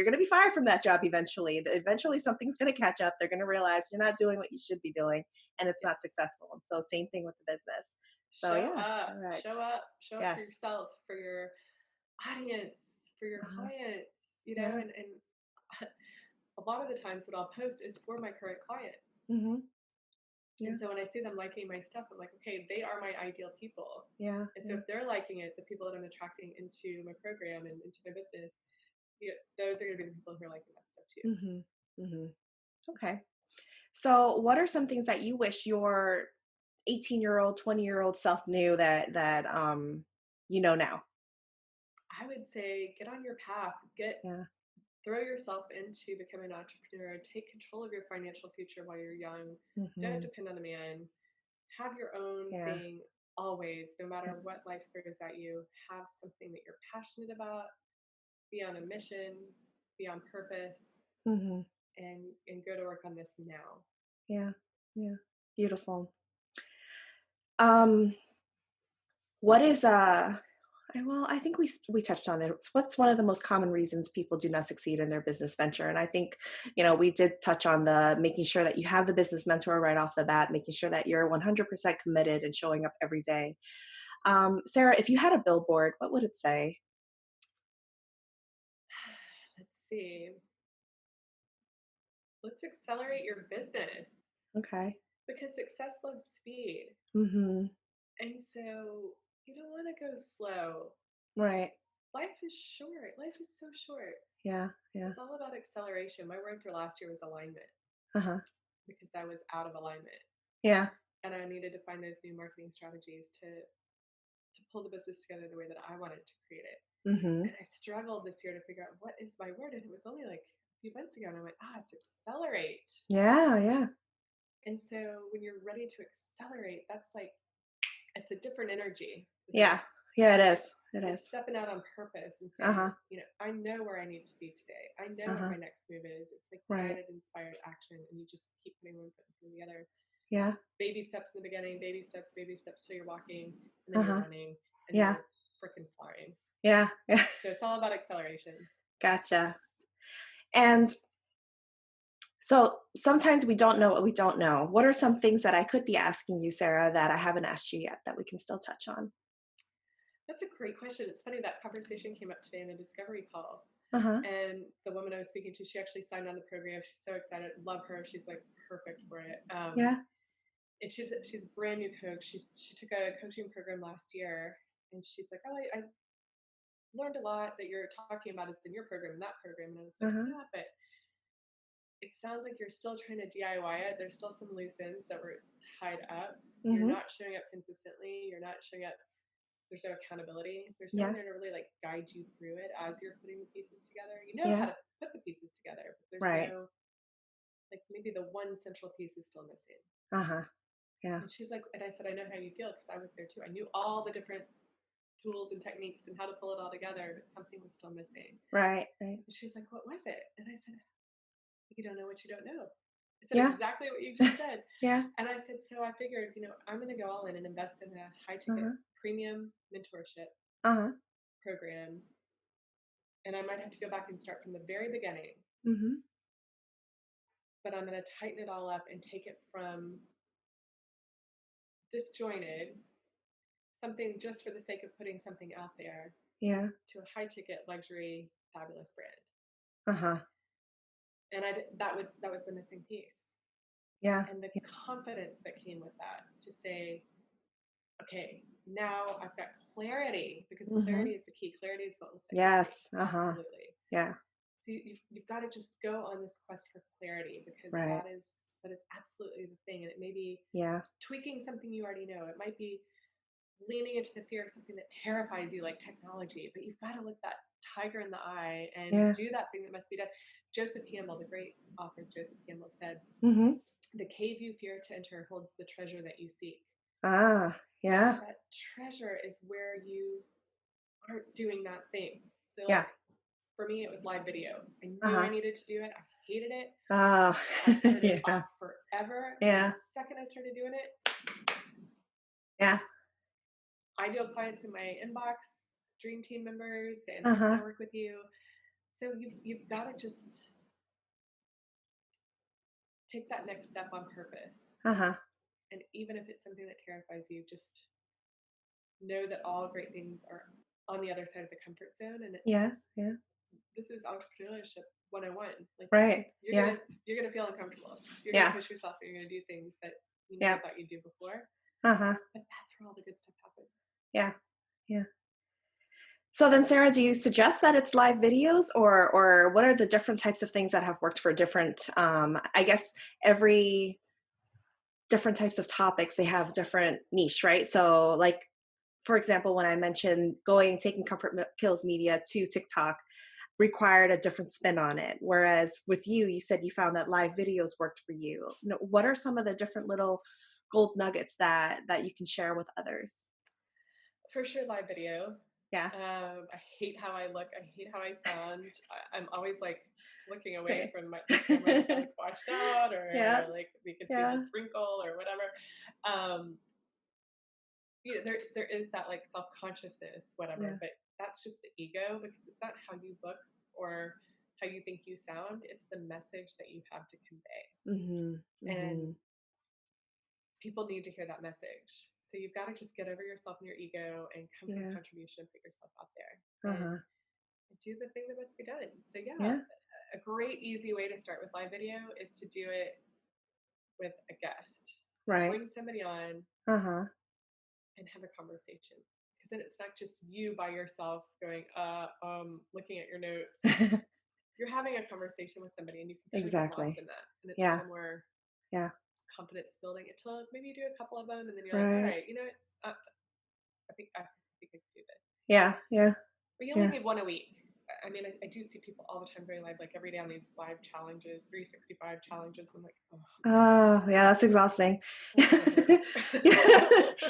going to be fired from that job eventually. Eventually something's going to catch up. They're going to realize you're not doing what you should be doing and it's Yeah. not successful. And so same thing with the business. So Show yeah, up, all right. show up, show up for Yes. yourself, for your audience, for your Uh-huh. clients, Yeah. and a lot of the times what I'll post is for my current clients. Mhm. And Yeah. so when I see them liking my stuff, I'm like, okay, they are my ideal people. Yeah. And so Yeah. if they're liking it, the people that I'm attracting into my program and into my business, those are going to be the people who are liking that stuff too. Mhm. Mhm. Okay. So, what are some things that you wish your 18-year-old, 20-year-old self knew that you know now? I would say get on your path, get Yeah. throw yourself into becoming an entrepreneur, take control of your financial future while you're young. Don't Mhm. depend on a man. Have your own Yeah. thing always, no Yeah. matter what life throws at you. Have something that you're passionate about, be on a mission, be on purpose, Mhm. and go to work on this now. Yeah. Yeah. Beautiful. Um what is well, I think we touched on it. What's one of the most common reasons people do not succeed in their business venture? And I think, we did touch on the making sure that you have the business mentor right off the bat, making sure that you're 100% committed and showing up every day. Sarah, if you had a billboard, what would it say? Let's see. Let's accelerate your business Okay. because success loves speed. Mhm. And so you don't want to go slow. Right. Life is short. Life is so short. Yeah. Yeah. It's all about acceleration. My word for last year was alignment Uh-huh. because I was out of alignment Yeah. and I needed to find those new marketing strategies to pull the business together the way that I wanted to create it. Mhm. And I struggled this year to figure out what is my word. And it was only like a few months ago. And I went, it's accelerate. Yeah, yeah. And so when you're ready to accelerate, that's like, it's a different energy, isn't Yeah. it? Yeah, it is. It's It it's is. stepping out on purpose and saying, Uh-huh. I know where I need to be today. I know what Uh-huh. my next move is. It's like Right. guided, inspired action, and you just keep putting one foot in front of the other. Yeah. Baby steps in the beginning, baby steps till you're walking, and then you're Uh-huh. running, and then Yeah. you're freaking flying. Yeah. Yeah. So it's all about acceleration. Gotcha. And so sometimes we don't know what we don't know. What are some things that I could be asking you, Sarah, that I haven't asked you yet that we can still touch on? That's a great question. It's funny that conversation came up today in a discovery call. Uh-huh. And the woman I was speaking to, she actually signed on the program. She's so excited. Love her. She's like perfect for it. Yeah. And she's a brand new coach. She took a coaching program last year, and she's like, "Oh, I learned a lot that you're talking about is in your program and that program." And I was like, Uh-huh. "Yeah, but it sounds like you're still trying to DIY it. There's still some loose ends that were tied up. You're Mhm. not showing up consistently. You're not showing up. There's no accountability. There's no one Yeah. there to really like guide you through it as you're putting the pieces together. You know how Yeah. to put the pieces together, but there's Right. no like maybe the one central piece is still missing." Uh-huh. Yeah. And she's like, and I said, I know how you feel because I was there too. I knew all the different tools and techniques and how to pull it all together, but something was still missing. Right. Right. And she's like, what was it? And I said, you don't know what you don't know. I said Yeah. exactly what you just said. Yeah. And I said, so I figured, I'm going to go all in and invest in a high ticket Uh-huh. premium mentorship Uh-huh. program. And I might have to go back and start from the very beginning, Mhm. but I'm going to tighten it all up and take it from disjointed, something just for the sake of putting something out there, Yeah. to a high ticket luxury fabulous brand. Uh-huh. And that was the missing piece, Yeah. and the confidence that came with that to say, okay, now I've got clarity, because clarity Mhm. is the key. Clarity is what will set you free. Yes. Uh-huh. Absolutely. Yeah. So you've got to just go on this quest for clarity, because Right. that is absolutely the thing. And it may be Yeah. tweaking something you already know. It might be leaning into the fear of something that terrifies you, like technology, but you've got to look that tiger in the eye and Yeah. do that thing that must be done. Joseph Campbell, the great author Joseph Campbell, said, Mhm. the cave you fear to enter holds the treasure that you seek. Ah, And yeah. that treasure is where you aren't doing that thing. So, Yeah. like, for me, it was live video. I knew I Uh-huh. needed to do it. I hated it. Oh, I put it yeah, off forever. And the yeah, second I started doing it, yeah. ideal clients in my inbox, dream team members saying, how can I Uh-huh, work with you? So you've got to just take that next step on purpose. uh-huh. And even if it's something that terrifies you, just know that all great things are on the other side of the comfort zone. And it's Yeah, yeah. this is entrepreneurship 101. Like Right. you're Yeah, gonna you're gonna feel uncomfortable. You're gonna yeah, push yourself and you're gonna do things that you never yeah. thought you'd do before. Uh-huh. But that's where all the good stuff happens. Yeah, yeah. So then, Sarah, do you suggest that it's live videos, or what are the different types of things that have worked for different? I guess every different types of topics they have different niche, right? So, like for example, when I mentioned taking Comfort Kills Media to TikTok required a different spin on it, whereas with you, you said you found that live videos worked for you. What are some of the different little gold nuggets that you can share with others? For sure, live video. Yeah. I hate how I look. I hate how I sound. I'm always like looking away Okay. from the camera, like I look washed out, Yeah. or like we can see Yeah. this wrinkle or whatever. Um, there is that like self consciousness, whatever. Yeah. But that's just the ego because it's not how you look or how you think you sound. It's the message that you have to convey, Mhm. and Mhm. people need to hear that message. So you've got to just get over yourself and your ego and come from Yeah. contribution, put yourself out there and Uh-huh. do the thing that must be done. So yeah, Yeah. a great easy way to start with live video is to do it with a guest. Right. Bring somebody on Uh-huh. and have a conversation. Because then it's not just you by yourself going, looking at your notes. You're having a conversation with somebody and you can kind of get lost Exactly. in that. And it's a Yeah. little more Yeah. confidence building until maybe you do a couple of them and then you're like, all Right. right, you know what? I think I can do this. Yeah. Yeah. But you only Yeah. need one a week. I mean, I do see people all the time going live, like every day on these live challenges, 365 challenges. I'm like, oh, Oh, yeah, that's exhausting. that's a lot of work.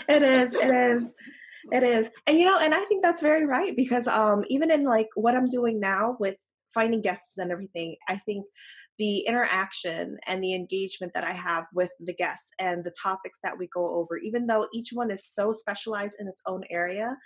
It is. It is. It is. And I think that's very right because even in like what I'm doing now with finding guests and everything, I think the interaction and the engagement that I have with the guests and the topics that we go over, even though each one is so specialized in its own area,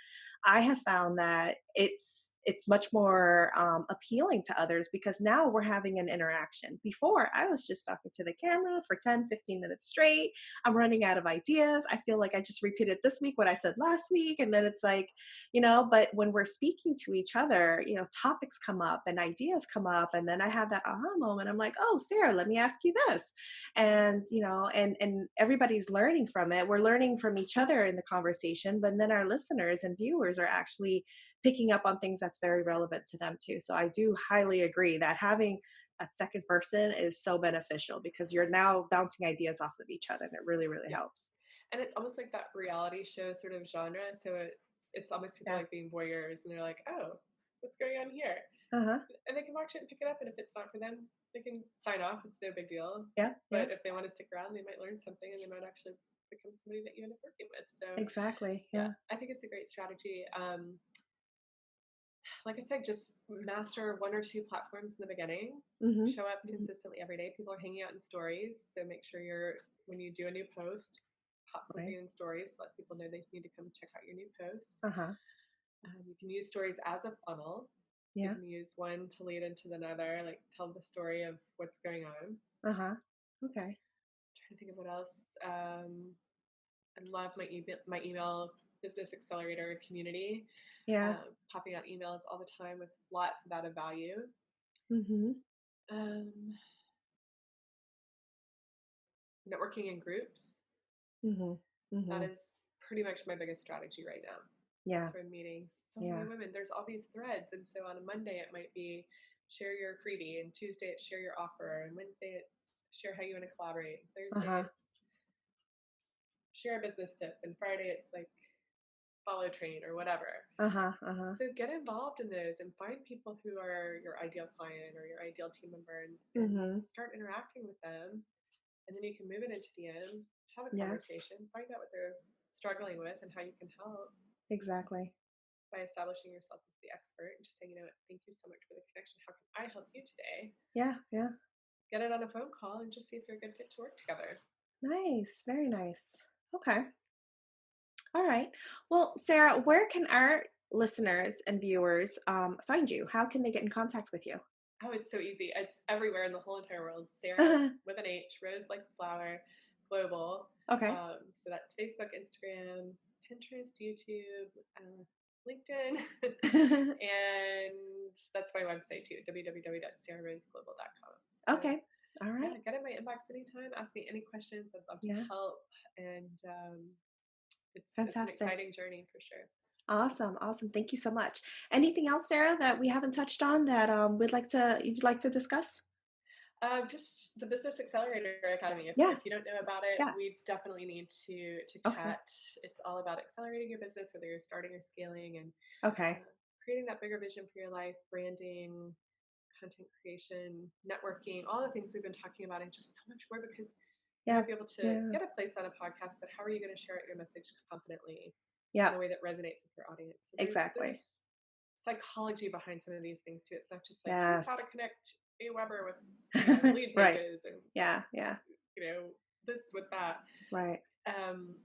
I have found that it's much more appealing to others because now we're having an interaction. Before, I was just talking to the camera for 10-15 minutes straight. I'm running out of ideas. I feel like I just repeated this week what I said last week. And then it's like, but when we're speaking to each other, topics come up and ideas come up. And then I have that aha moment. I'm like, oh, Sarah, let me ask you this. And, and everybody's learning from it. We're learning from each other in the conversation, but then our listeners and viewers are actually picking up on things that's very relevant to them too. So I do highly agree that having that second person is so beneficial because you're now bouncing ideas off of each other and it really, really Yeah. helps. And it's almost like that reality show sort of genre. So it's almost people Yeah. like being voyeurs and they're like, oh, what's going on here? Uh-huh. And they can watch it and pick it up. And if it's not for them, they can sign off. It's no big deal. Yeah. Yeah. But if they want to stick around, they might learn something and they might actually become somebody that you end up working with. So Exactly. yeah, Yeah. I think it's a great strategy. Like I said, just master one or two platforms in the beginning. Mm-hmm. Show up Mm-hmm. consistently every day. People are hanging out in stories, so make sure when you do a new post, pop something Right. in stories. Let people know they need to come check out your new post. Uh-huh. You can use stories as a funnel, so you Yeah. can use one to lead into another, like tell the story of what's going on. Uh-huh. Okay. Trying to think of what else. I love my email Business Accelerator community. Yeah. Popping out emails all the time with lots of added value. Mm-hmm. Um, Networking in groups. Mm-hmm. That Mm-hmm. is pretty much my biggest strategy right now. Yeah. That's where I'm meeting so many Yeah. women. There's all these threads, and so on a Monday it might be share your freebie, and Tuesday it's share your offer, and Wednesday it's share how you want to collaborate, and Thursday Uh-huh. it's share a business tip, and Friday it's like follow train or whatever. Uh-huh. Uh-huh. So get involved in those and find people who are your ideal client or your ideal team member and Mm-hmm. start interacting with them. And then you can move it into DM, have a Yeah. conversation, find out what they're struggling with and how you can help Exactly. by establishing yourself as the expert and just saying, thank you so much for the connection. How can I help you today? Yeah. Yeah. get it on a phone call and just see if you're a good fit to work together. Nice. Very nice. Okay. All right. Well, Sarah, where can our listeners and viewers find you? How can they get in contact with you? Oh, it's so easy. It's everywhere in the whole entire world. Sarah with an H, Rose like the flower, global. Okay. So that's Facebook, Instagram, Pinterest, YouTube, LinkedIn, and that's my website too, www.sarahroseglobal.com. So Okay. All yeah, right. get in my inbox anytime. Ask me any questions. I'd love to Yeah. help, and it's an Fantastic. exciting journey for sure. Awesome. Awesome. Thank you so much. Anything else, Sarah, that we haven't touched on that you'd like to discuss? Just the Business Accelerator Academy. Yeah. If you don't know about it, Yeah. we definitely need to Okay. chat. It's all about accelerating your business, whether you're starting or scaling, and Okay. creating that bigger vision for your life, branding, content creation, networking, all the things we've been talking about, and just so much more. Because you Yeah. might be able to Yeah. get a place on a podcast, but how are you going to share your message confidently in Yeah. a way that resonates with your audience? So Exactly. there's psychology behind some of these things too. It's not just like here's how Yes. to connect AWeber with lead Right. pages and Yeah. Yeah. you know this with that. Right. Um,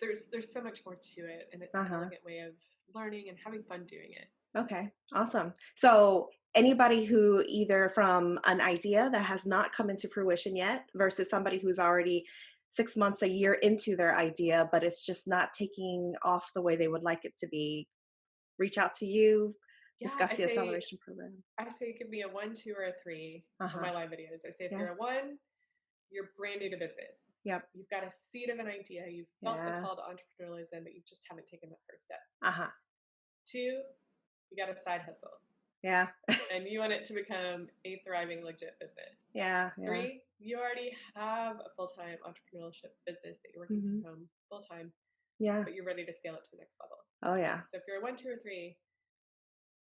there's so much more to it, and it's an Uh-huh. elegant way of learning and having fun doing it. Okay, awesome. So anybody who either from an idea that has not come into fruition yet versus somebody who's already 6 months, a year into their idea, but it's just not taking off the way they would like it to be, reach out to you, Yeah, discuss the acceleration program. I say give me a 1, 2, or a 3 on Uh-huh. my live videos. I say if Yeah. you're a 1, you're brand new to business. Yep. You've got a seed of an idea. You've felt the Yeah. call to entrepreneurialism, but you just haven't taken that first step. Uh-huh. 2, you got a side hustle Yeah. and you want it to become a thriving, legit business. Yeah. Yeah. 3, you already have a full-time entrepreneurship business that you're working Hmm. from home full-time, Yeah. but you're ready to scale it to the next level. Oh yeah. So if you're a 1, 2, or 3,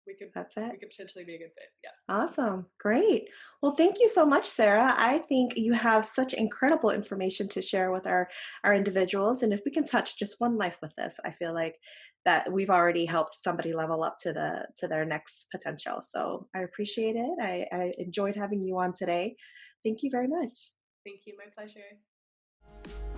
we could That's it. we could potentially be a good fit. Yeah. Awesome. Great. Well, thank you so much, Sarah. I think you have such incredible information to share with our individuals. And if we can touch just one life with this, I feel like that we've already helped somebody level up to their next potential. So I appreciate it. I enjoyed having you on today. Thank you very much. Thank you. My pleasure.